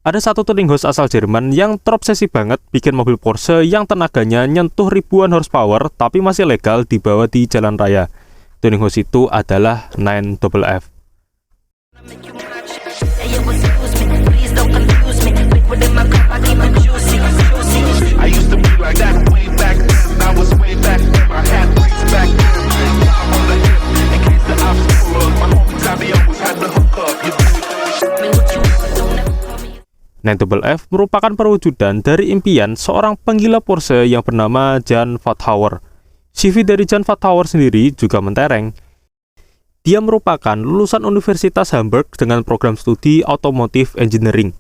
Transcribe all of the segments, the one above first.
Ada satu tuning host asal Jerman yang terobsesi banget bikin mobil Porsche yang tenaganya nyentuh ribuan horsepower tapi masih legal dibawa di jalan raya. Tuning host itu adalah 9FF. F merupakan perwujudan dari impian seorang penggila Porsche yang bernama Jan Vathauer. CV dari Jan Vathauer sendiri juga mentereng. Dia merupakan lulusan Universitas Hamburg dengan program studi Automotive Engineering.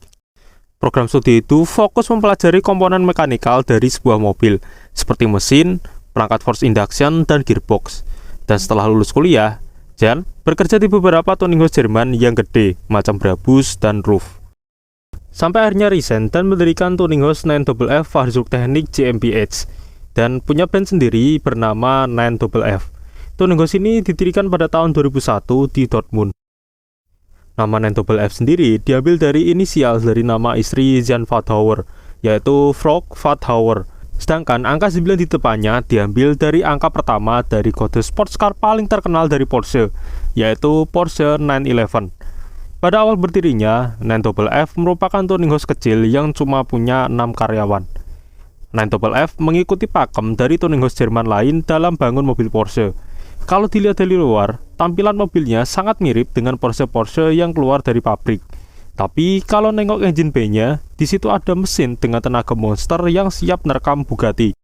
Program studi itu fokus mempelajari komponen mekanikal dari sebuah mobil, seperti mesin, perangkat force induction, dan gearbox. Dan setelah lulus kuliah, Jan bekerja di beberapa tuning house Jerman yang gede, macam Brabus dan Ruf. Sampai akhirnya resign dan mendirikan tuning house 9FF Fahrzeugtechnik GmbH dan punya brand sendiri bernama 9FF. Tuning house ini didirikan pada tahun 2001 di Dortmund. Nama 9FF sendiri diambil dari inisial dari nama istri Jan Vathauer, yaitu Frau Vathauer. Sedangkan angka 9 di depannya diambil dari angka pertama dari kode sports car paling terkenal dari Porsche, yaitu Porsche 911. Pada awal berdirinya, 9FF merupakan tuning house kecil yang cuma punya 6 karyawan. 9FF mengikuti pakem dari tuning house Jerman lain dalam bangun mobil Porsche. Kalau dilihat dari luar, tampilan mobilnya sangat mirip dengan Porsche yang keluar dari pabrik. Tapi kalau nengok engine bay-nya, di situ ada mesin dengan tenaga monster yang siap nerekam Bugatti.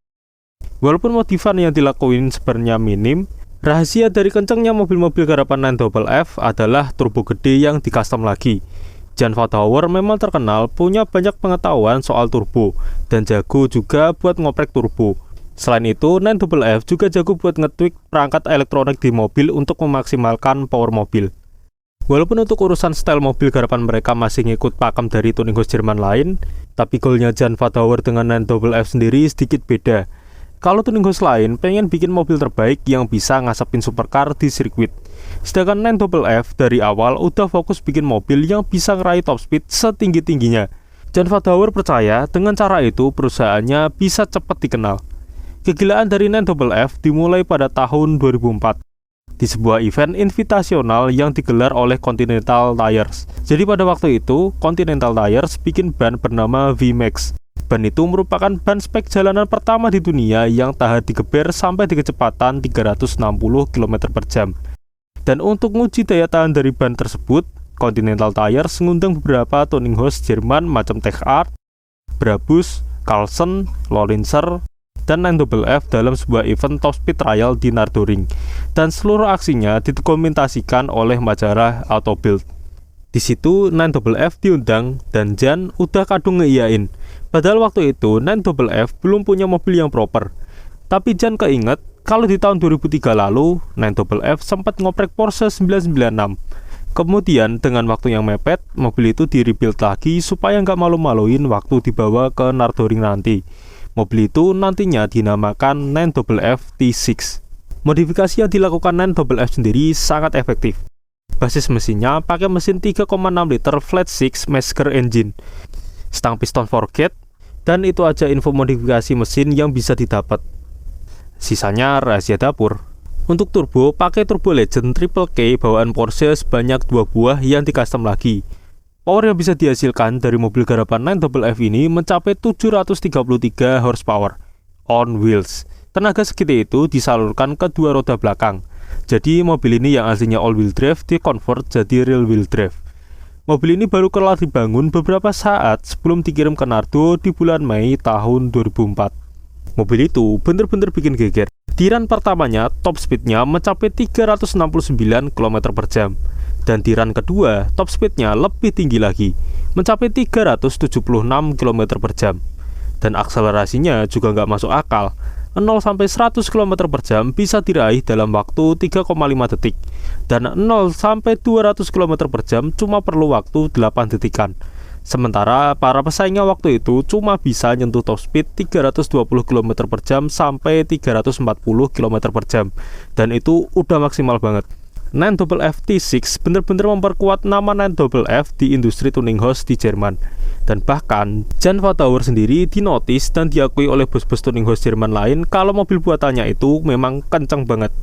Walaupun modifan yang dilakuin sebenarnya minim, rahasia dari kencangnya mobil-mobil garapan 9FF adalah turbo gede yang di-custom lagi. Jan Vathauer memang terkenal punya banyak pengetahuan soal turbo, dan jago juga buat ngoprek turbo. Selain itu, 9FF juga jago buat nge-tweak perangkat elektronik di mobil untuk memaksimalkan power mobil. Walaupun untuk urusan style mobil garapan mereka masih ngikut pakem dari tuning house Jerman lain, tapi goalnya Jan Vathauer dengan 9FF sendiri sedikit beda. Kalau tuning house lain pengen bikin mobil terbaik yang bisa ngasapin supercar di sirkuit, sedangkan 9FF dari awal udah fokus bikin mobil yang bisa ngeraih top speed setinggi-tingginya. Jan Vathauer percaya dengan cara itu perusahaannya bisa cepat dikenal. Kegilaan dari 9FF dimulai pada tahun 2004 di sebuah event invitasional yang digelar oleh Continental Tires. Jadi pada waktu itu Continental Tires bikin ban bernama VMAX. Ban itu merupakan ban spek jalanan pertama di dunia yang tahan digeber sampai di kecepatan 360 km per jam. Dan untuk nguji daya tahan dari ban tersebut, Continental Tires mengundang beberapa tuning house Jerman macam Tech Art, Brabus, Carlsen, Lowlinser, dan 9FF dalam sebuah event top speed trial di Nürburgring. Dan seluruh aksinya didokumentasikan oleh majalah Autobild. Di situ 9FF diundang dan Jan udah kadung ngeiyain. Padahal waktu itu 9FF belum punya mobil yang proper. Tapi Jan keinget kalau di tahun 2003 lalu 9FF sempat ngoprek Porsche 996. Kemudian dengan waktu yang mepet, mobil itu di-rebuild lagi supaya nggak malu-maluin waktu dibawa ke Nürburgring nanti. Mobil itu nantinya dinamakan 9FF T6. Modifikasi yang dilakukan 9FF sendiri sangat efektif. Basis mesinnya pakai mesin 3,6 liter flat six Masker engine, stang piston forged, dan itu aja info modifikasi mesin yang bisa didapat. Sisanya rahasia dapur. Untuk turbo, pakai Turbo Legend Triple K bawaan Porsche sebanyak 2 buah yang di-custom lagi. Power yang bisa dihasilkan dari mobil garapan 9FF ini mencapai 733 horsepower on wheels. Tenaga segitu itu disalurkan ke dua roda belakang. Jadi mobil ini yang aslinya all-wheel drive di-convert jadi rear-wheel drive. Mobil ini baru kelar dibangun beberapa saat sebelum dikirim ke Nardo di bulan Mei tahun 2004. Mobil itu bener-bener bikin geger. Di run pertamanya, top speednya mencapai 369 km per jam. Dan di run kedua, top speednya lebih tinggi lagi, mencapai 376 km per jam. Dan akselerasinya juga nggak masuk akal. 0-100 km per jam bisa diraih dalam waktu 3,5 detik. Dan 0-200 km per jam cuma perlu waktu 8 detikan. Sementara para pesaingnya waktu itu cuma bisa nyentuh top speed 320 km per jam sampai 340 km per jam. Dan itu udah maksimal banget. 9FF T6 benar-benar memperkuat nama 9FF di industri tuning house di Jerman. Dan bahkan, Jan Vathauer sendiri dinotis dan diakui oleh bos-bos tuning house Jerman lain kalau mobil buatannya itu memang kencang banget.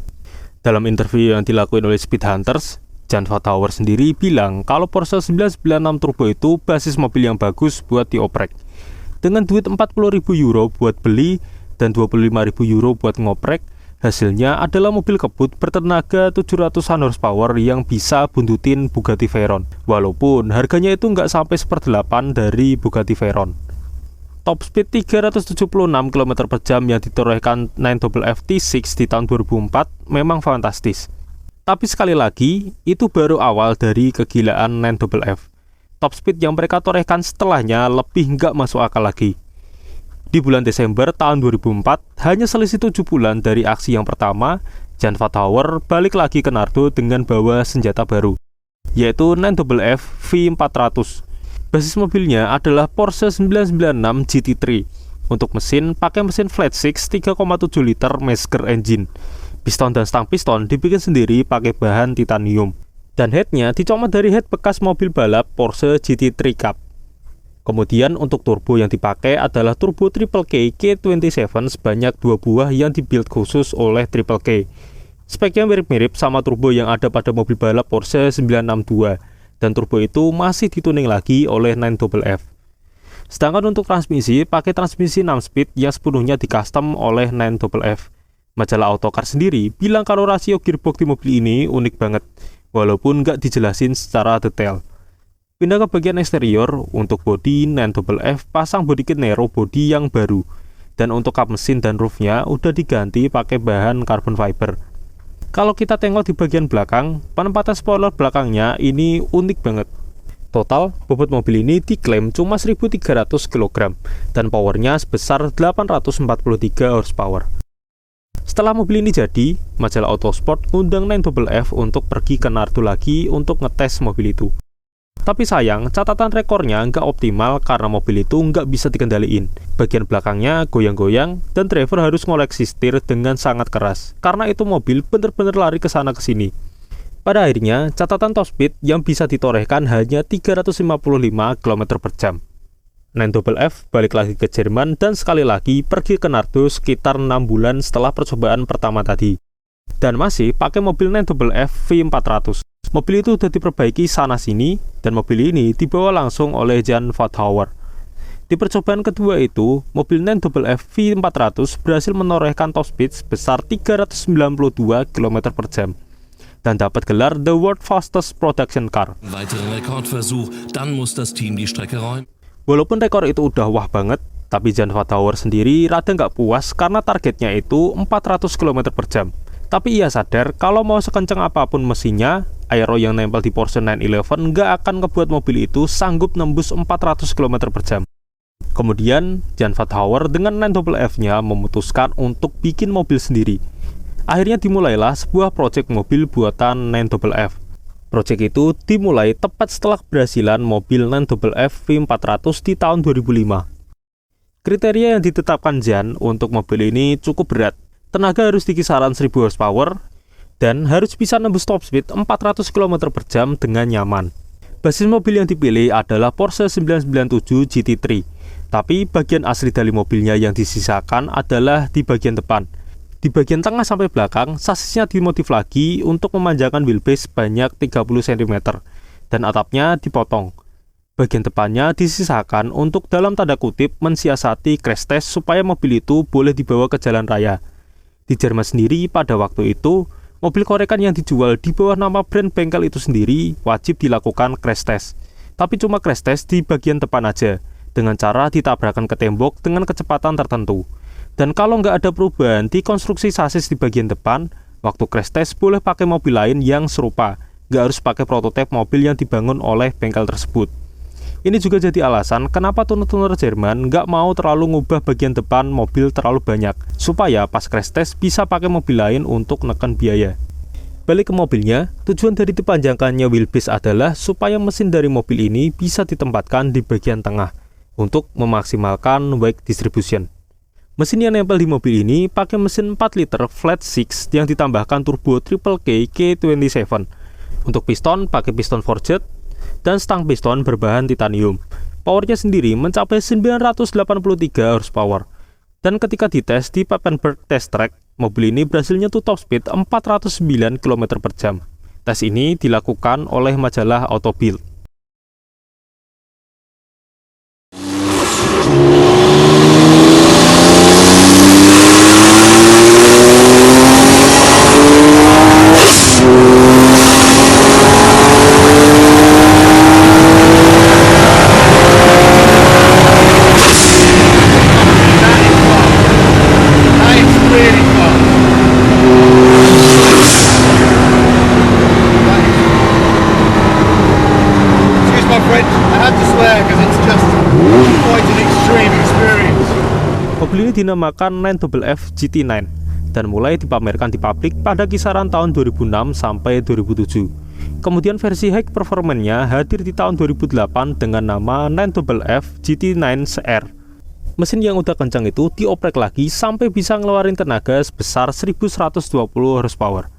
Dalam interview yang dilakuin oleh Speed Hunters, Jan Vathauer sendiri bilang kalau Porsche 996 Turbo itu basis mobil yang bagus buat dioprek. Dengan duit 40.000 euro buat beli dan 25.000 euro buat ngoprek, hasilnya adalah mobil kebut bertenaga 700-an horsepower yang bisa buntutin Bugatti Veyron. Walaupun harganya itu nggak sampai 1/8 dari Bugatti Veyron. Top speed 376 km per jam yang ditorehkan 9FF T6 di tahun 2004 memang fantastis. Tapi sekali lagi, itu baru awal dari kegilaan 9FF. Top speed yang mereka torehkan setelahnya lebih nggak masuk akal lagi. Di bulan Desember tahun 2004, hanya selisih 7 bulan dari aksi yang pertama, Jan Vathauer balik lagi ke Nardo dengan bawa senjata baru, yaitu 9FF V400. Basis mobilnya adalah Porsche 996 GT3. Untuk mesin, pakai mesin flat six 3,7 liter Mesker engine. Piston dan stang piston dibikin sendiri pakai bahan titanium. Dan headnya dicomot dari head bekas mobil balap Porsche GT3 Cup. Kemudian untuk turbo yang dipakai adalah turbo Triple K K27 sebanyak 2 buah yang dibuild khusus oleh Triple K. Speknya mirip-mirip sama turbo yang ada pada mobil balap Porsche 962, dan turbo itu masih dituning lagi oleh 9FF. Sedangkan untuk transmisi, pakai transmisi 6 speed yang sepenuhnya di-custom oleh 9FF. Majalah Autocar sendiri bilang kalau rasio gearbox di mobil ini unik banget, walaupun nggak dijelasin secara detail. Pindah ke bagian eksterior, untuk bodi 9FF pasang bodi kit Nero bodi yang baru, dan untuk kap mesin dan roofnya udah diganti pakai bahan carbon fiber. Kalau kita tengok di bagian belakang, penempatan spoiler belakangnya ini unik banget. Total, bobot mobil ini diklaim cuma 1.300 kg, dan powernya sebesar 843 horsepower. Setelah mobil ini jadi, majalah Autosport ngundang 9FF untuk pergi ke Nardo lagi untuk ngetes mobil itu. Tapi sayang, catatan rekornya nggak optimal karena mobil itu nggak bisa dikendaliin. Bagian belakangnya goyang-goyang dan driver harus ngoleksi setir dengan sangat keras, karena itu mobil bener-bener lari ke sana ke sini. Pada akhirnya, catatan top speed yang bisa ditorehkan hanya 355 km per jam. 9FF balik lagi ke Jerman dan sekali lagi pergi ke Nardo sekitar 6 bulan setelah percobaan pertama tadi. Dan masih pakai mobil 9FF V400. Mobil itu sudah diperbaiki sana-sini, dan mobil ini dibawa langsung oleh Jan Vathauer. Di percobaan kedua itu, mobil 9FF V400 berhasil menorehkan top speed sebesar 392 km per jam, dan dapat gelar The World Fastest Production Car. Walaupun rekor itu udah wah banget, tapi Jan Vathauer sendiri rada nggak puas karena targetnya itu 400 km per jam. Tapi ia sadar kalau mau sekencang apapun mesinnya, aero yang nempel di Porsche 911 nggak akan ngebuat mobil itu sanggup nembus 400 km per jam. Kemudian, Jan Vathauer dengan 9FF-nya memutuskan untuk bikin mobil sendiri. Akhirnya dimulailah sebuah proyek mobil buatan 9FF. Proyek itu dimulai tepat setelah keberhasilan mobil 9FF V400 di tahun 2005. Kriteria yang ditetapkan Jan untuk mobil ini cukup berat. Tenaga harus di kisaran 1000 horsepower dan harus bisa nembus top speed 400 km per jam dengan nyaman. Basis mobil yang dipilih adalah Porsche 997 GT3, tapi bagian asli dari mobilnya yang disisakan adalah di bagian depan. Di bagian tengah sampai belakang, sasisnya dimodif lagi untuk memanjangkan wheelbase sebanyak 30 cm dan atapnya dipotong. Bagian depannya disisakan untuk dalam tanda kutip mensiasati crash test supaya mobil itu boleh dibawa ke jalan raya. Di Jerman sendiri pada waktu itu, mobil korekan yang dijual di bawah nama brand bengkel itu sendiri wajib dilakukan crash test. Tapi cuma crash test di bagian depan aja, dengan cara ditabrakan ke tembok dengan kecepatan tertentu. Dan kalau nggak ada perubahan di konstruksi sasis di bagian depan, waktu crash test boleh pakai mobil lain yang serupa, nggak harus pakai prototipe mobil yang dibangun oleh bengkel tersebut. Ini juga jadi alasan kenapa tuner-tuner Jerman nggak mau terlalu ngubah bagian depan mobil terlalu banyak, supaya pas crash test bisa pakai mobil lain untuk neken biaya. Balik ke mobilnya, tujuan dari dipanjangkannya wheelbase adalah supaya mesin dari mobil ini bisa ditempatkan di bagian tengah, untuk memaksimalkan weight distribution. Mesin yang nempel di mobil ini pakai mesin 4 liter flat 6 yang ditambahkan turbo triple K K27. Untuk piston pakai piston forged dan stang piston berbahan titanium. Powernya sendiri mencapai 983 horsepower. Dan ketika dites di Papenburg Test Track, mobil ini berhasil nyentuh top speed 409 km per jam. Tes ini dilakukan oleh majalah Autobild. Mobil ini dinamakan 9FF GT9 dan mulai dipamerkan di pabrik pada kisaran tahun 2006 sampai 2007. Kemudian versi high performance-nya hadir di tahun 2008 dengan nama 9FF GT9R. Mesin yang udah kencang itu dioprek lagi sampai bisa ngeluarin tenaga sebesar 1120 horsepower.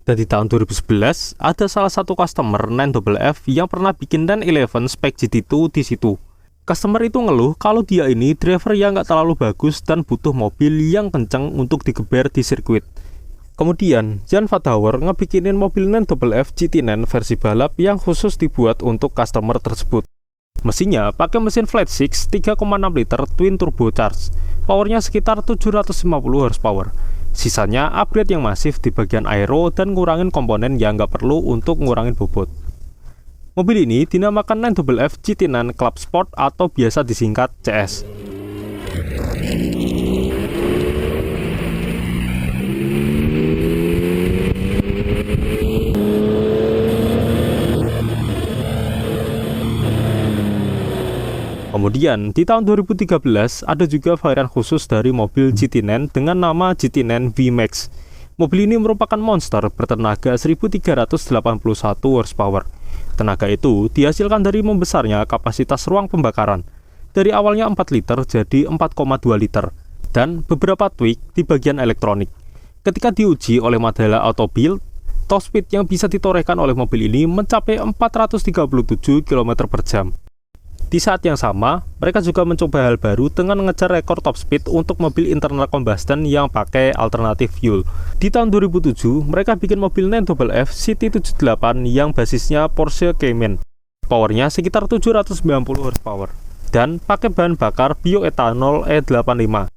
Dan di tahun 2011 ada salah satu customer 9FF yang pernah bikin 911 spec GT2 di situ. Customer itu ngeluh kalau dia ini driver yang nggak terlalu bagus dan butuh mobil yang kenceng untuk digeber di sirkuit. Kemudian, Jan Vathauer ngebikinin mobil 9FF GT9 versi balap yang khusus dibuat untuk customer tersebut. Mesinnya pakai mesin flat 6 3,6 liter twin turbocharged. Powernya sekitar 750 horsepower. Sisanya upgrade yang masif di bagian aero dan ngurangin komponen yang nggak perlu untuk ngurangin bobot. Mobil ini dinamakan 9FF GT9 Club Sport atau biasa disingkat CS. Kemudian, di tahun 2013 ada juga varian khusus dari mobil GT9 dengan nama GT9 VMAX. Mobil ini merupakan monster bertenaga 1381 horsepower. Tenaga itu dihasilkan dari membesarnya kapasitas ruang pembakaran. Dari awalnya 4 liter jadi 4,2 liter. Dan beberapa tweak di bagian elektronik. Ketika diuji oleh majalah Autobild, top speed yang bisa ditorehkan oleh mobil ini mencapai 437 km per jam. Di saat yang sama, mereka juga mencoba hal baru dengan mengejar rekor top speed untuk mobil internal combustion yang pakai alternatif fuel. Di tahun 2007, mereka bikin mobil 9FF CT78 yang basisnya Porsche Cayman. Powernya sekitar 790 horsepower dan pakai bahan bakar bioetanol E85.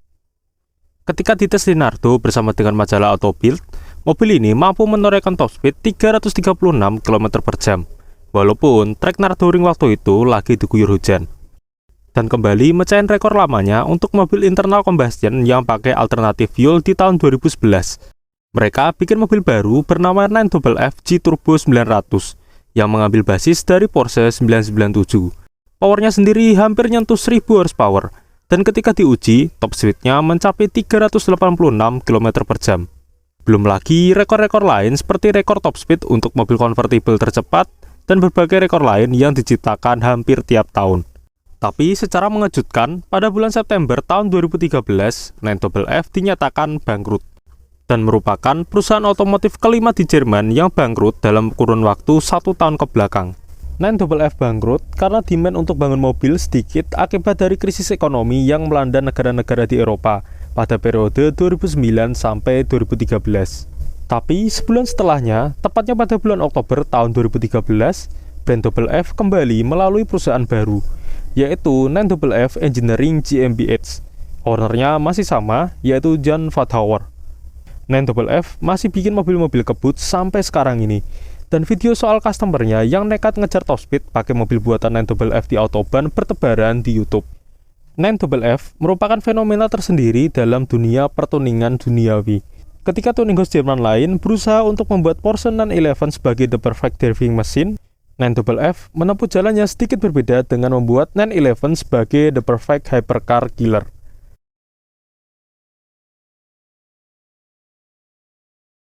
Ketika dites di Nardo bersama dengan majalah Autobild, mobil ini mampu menorehkan top speed 336 km per jam. Walaupun trek Nardo Ring waktu itu lagi diguyur hujan. Dan kembali mecahin rekor lamanya untuk mobil internal combustion yang pakai alternatif fuel di tahun 2011. Mereka bikin mobil baru bernama 9FF G Turbo 900 yang mengambil basis dari Porsche 997. Powernya sendiri hampir nyentuh 1000 horsepower dan ketika diuji, top speednya mencapai 386 km per jam. Belum lagi rekor-rekor lain seperti rekor top speed untuk mobil konvertibil tercepat dan berbagai rekor lain yang diciptakan hampir tiap tahun. Tapi secara mengejutkan, pada bulan September tahun 2013, 9FF dinyatakan bangkrut dan merupakan perusahaan otomotif kelima di Jerman yang bangkrut dalam kurun waktu 1 tahun ke belakang. 9FF bangkrut karena demand untuk bangun mobil sedikit akibat dari krisis ekonomi yang melanda negara-negara di Eropa pada periode 2009 sampai 2013. Tapi sebulan setelahnya, tepatnya pada bulan Oktober tahun 2013, brand 9FF kembali melalui perusahaan baru, yaitu 9FF Engineering GmbH. Ownernya masih sama, yaitu Jan Vathauer. 9FF masih bikin mobil-mobil kebut sampai sekarang ini. Dan video soal customernya yang nekat ngejar top speed pakai mobil buatan 9FF di Autobahn bertebaran di YouTube. 9FF merupakan fenomena tersendiri dalam dunia pertuningan duniawi. Ketika tuning house Jerman lain berusaha untuk membuat Porsche 911 sebagai the perfect driving machine, 9FF menempuh jalannya sedikit berbeda dengan membuat 911 sebagai the perfect hypercar killer.